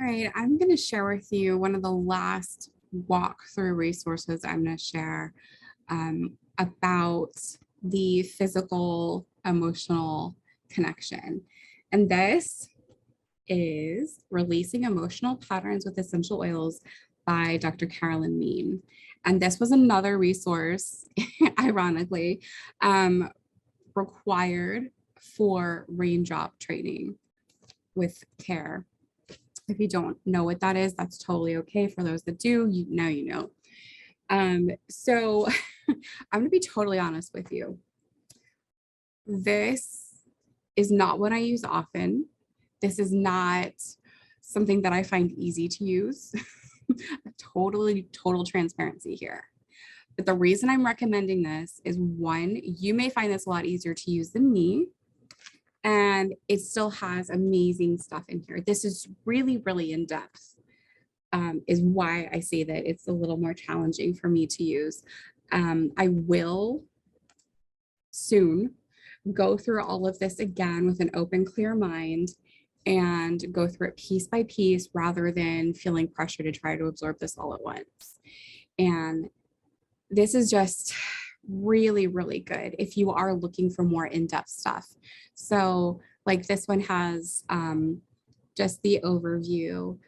All right, I'm going to share with you one of the last walkthrough resources I'm going to share about the physical emotional connection. And this is Releasing Emotional Patterns with Essential Oils by Dr. Carolyn Mean. And this was another resource, ironically, required for raindrop training with care. If you don't know what that is, that's totally okay. For those that do, you know. So I'm going to be totally honest with you. This is not what I use often. This is not something that I find easy to use. Total transparency here. But the reason I'm recommending this is, one, you may find this a lot easier to use than me. And it still has amazing stuff in here. This is really, really in depth, is why I say that it's a little more challenging for me to use. I will soon go through all of this again with an open, clear mind and go through it piece by piece rather than feeling pressure to try to absorb this all at once. And this is just really, really good if you are looking for more in-depth stuff. So like this one has just the overview,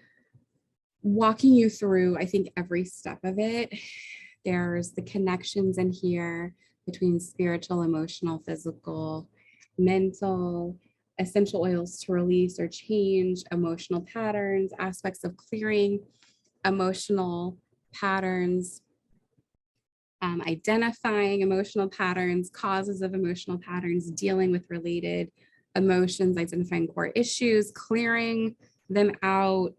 walking you through, I think, every step of it. There's the connections in here between spiritual, emotional, physical, mental, essential oils to release or change emotional patterns, aspects of clearing emotional patterns, identifying emotional patterns, causes of emotional patterns, dealing with related emotions, identifying core issues, clearing them out.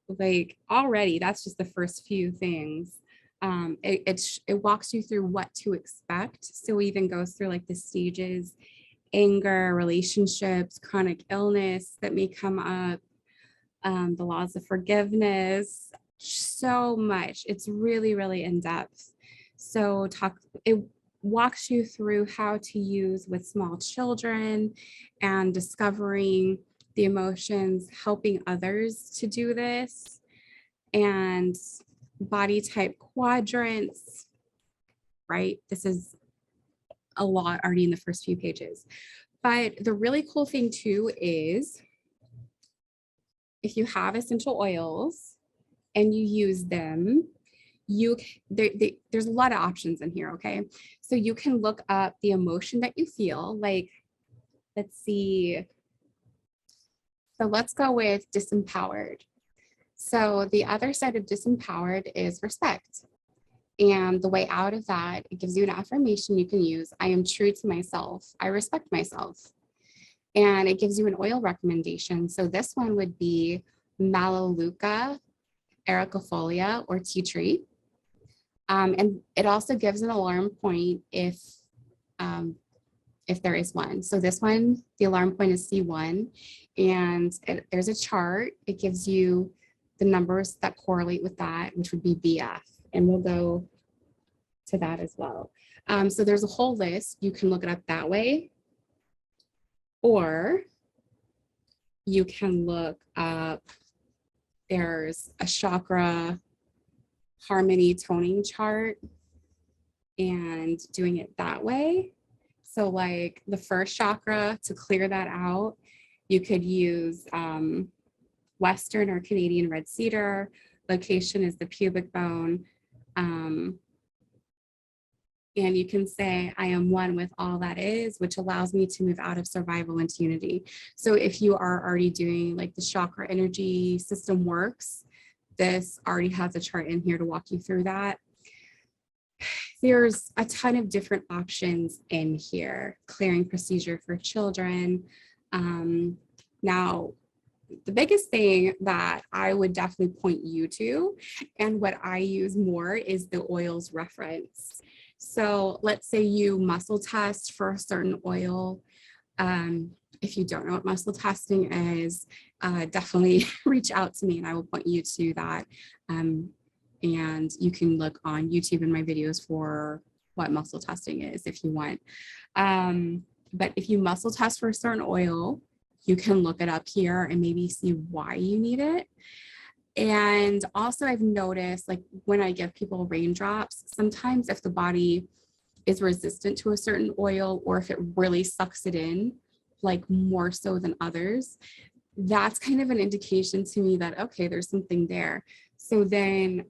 Like already, that's just the first few things. It walks you through what to expect. So it even goes through like the stages, anger, relationships, chronic illness that may come up, the laws of forgiveness, so much. It's really, really in depth. So it walks you through how to use with small children and discovering the emotions, helping others to do this, and body type quadrants, right? This is a lot already in the first few pages. But the really cool thing too is if you have essential oils and you use them, there's a lot of options in here, okay? So you can look up the emotion that you feel, like, let's see. So let's go with disempowered. So the other side of disempowered is respect. And the way out of that, it gives you an affirmation you can use. I am true to myself. I respect myself. And it gives you an oil recommendation. So this one would be Melaleuca, ericofolia, or tea tree. And it also gives an alarm point if there is one. So this one, the alarm point is C1, and there's a chart. It gives you the numbers that correlate with that, which would be BF. And we'll go to that as well. So there's a whole list. You can look it up that way, or you can look up, there's a chakra harmony toning chart and doing it that way. So like the first chakra, to clear that out, you could use Western or Canadian red cedar. Location is the pubic bone. And you can say, I am one with all that is, which allows me to move out of survival into unity. So if you are already doing like the chakra energy system works, this already has a chart in here to walk you through that. There's a ton of different options in here. Clearing procedure for children. Now, the biggest thing that I would definitely point you to, and what I use more, is the oils reference. So let's say you muscle test for a certain oil. If you don't know what muscle testing is, definitely reach out to me and I will point you to that. And you can look on YouTube in my videos for what muscle testing is if you want. But if you muscle test for a certain oil, you can look it up here and maybe see why you need it. And also I've noticed, like when I give people raindrops, sometimes if the body is resistant to a certain oil, or if it really sucks it in, like more so than others, that's kind of an indication to me that, okay, there's something there. So then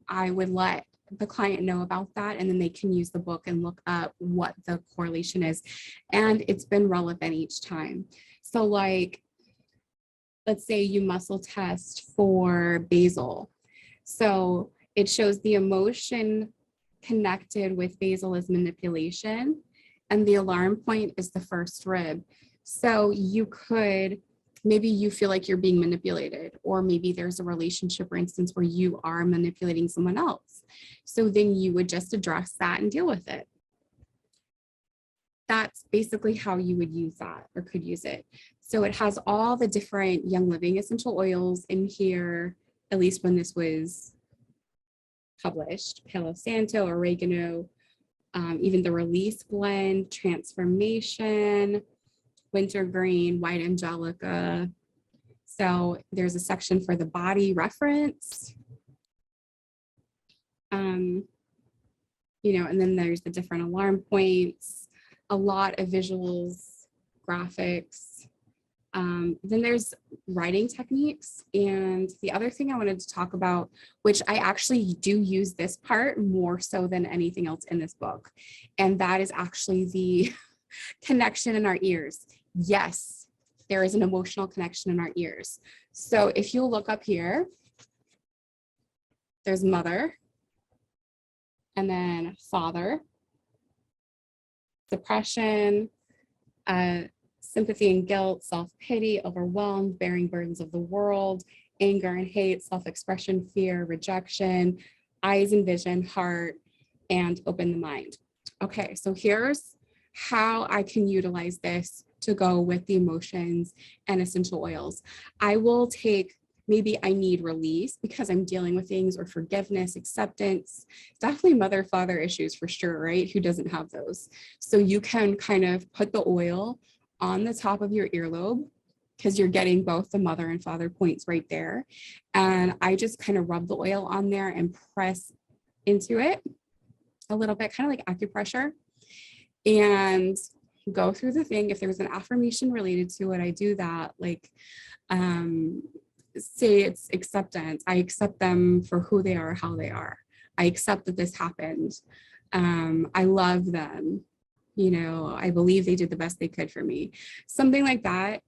I would let the client know about that, and then they can use the book and look up what the correlation is. And it's been relevant each time. So like, let's say you muscle test for basal. So it shows the emotion connected with basal is manipulation, and the alarm point is the first rib. So you could, maybe you feel like you're being manipulated, or maybe there's a relationship, for instance, where you are manipulating someone else. So then you would just address that and deal with it. That's basically how you would use that, or could use it. So it has all the different Young Living essential oils in here, at least when this was published: Palo Santo, oregano, even the release blend, transformation, wintergreen, white angelica. So there's a section for the body reference. And then there's the different alarm points, a lot of visuals, graphics. Then there's writing techniques. And the other thing I wanted to talk about, which I actually do use this part more so than anything else in this book, and that is actually the connection in our ears. Yes, there is an emotional connection in our ears. So if you look up here, there's mother, and then father, depression, sympathy and guilt, self-pity, overwhelmed, bearing burdens of the world, anger and hate, self-expression, fear, rejection, eyes and vision, heart, and open the mind. Okay, so here's how I can utilize this to go with the emotions and essential oils. I will take, maybe I need release because I'm dealing with things, or forgiveness, acceptance, definitely mother, father issues for sure, right? Who doesn't have those? So you can kind of put the oil on the top of your earlobe, because you're getting both the mother and father points right there. And I just kind of rub the oil on there and press into it a little bit, kind of like acupressure, and go through the thing. If there's an affirmation related to it, I do that. Like, say it's acceptance. I accept them for who they are, how they are. I accept that this happened. I love them. I believe they did the best they could for me. Something like that,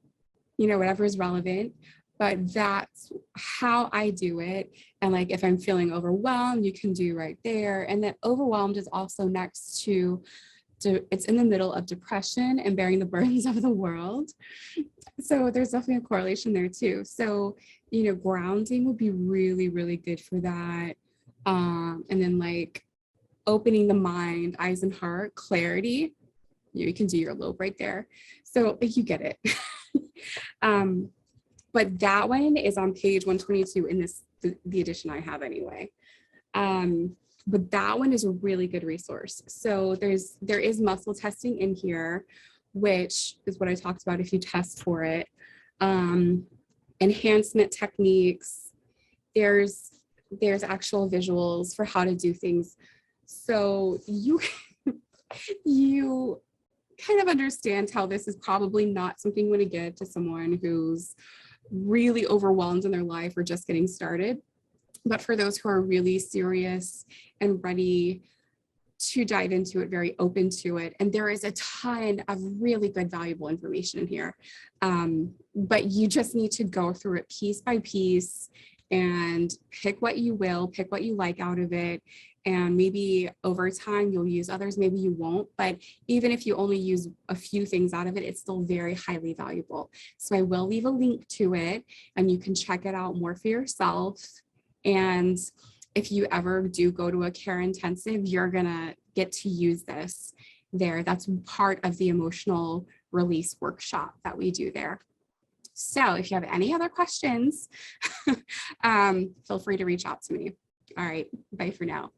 whatever is relevant. But that's how I do it. And like, if I'm feeling overwhelmed, you can do right there. And that overwhelmed is also next to it's in the middle of depression and bearing the burdens of the world. So there's definitely a correlation there too. So, grounding would be really, really good for that. And then like opening the mind, eyes and heart, clarity, you can do your lobe right there. So you get it. But that one is on page 122 in the edition I have anyway. But that one is a really good resource. So there is muscle testing in here, which is what I talked about if you test for it. Enhancement techniques. There's actual visuals for how to do things. So you kind of understand how this is probably not something you want to give to someone who's really overwhelmed in their life or just getting started. But for those who are really serious and ready to dive into it, very open to it, and there is a ton of really good, valuable information in here. But you just need to go through it piece by piece and pick what you will, pick what you like out of it. And maybe over time you'll use others, maybe you won't. But even if you only use a few things out of it, it's still very highly valuable. So I will leave a link to it and you can check it out more for yourself. And if you ever do go to a care intensive, you're gonna get to use this there. That's part of the emotional release workshop that we do there. So if you have any other questions, feel free to reach out to me. All right, bye for now.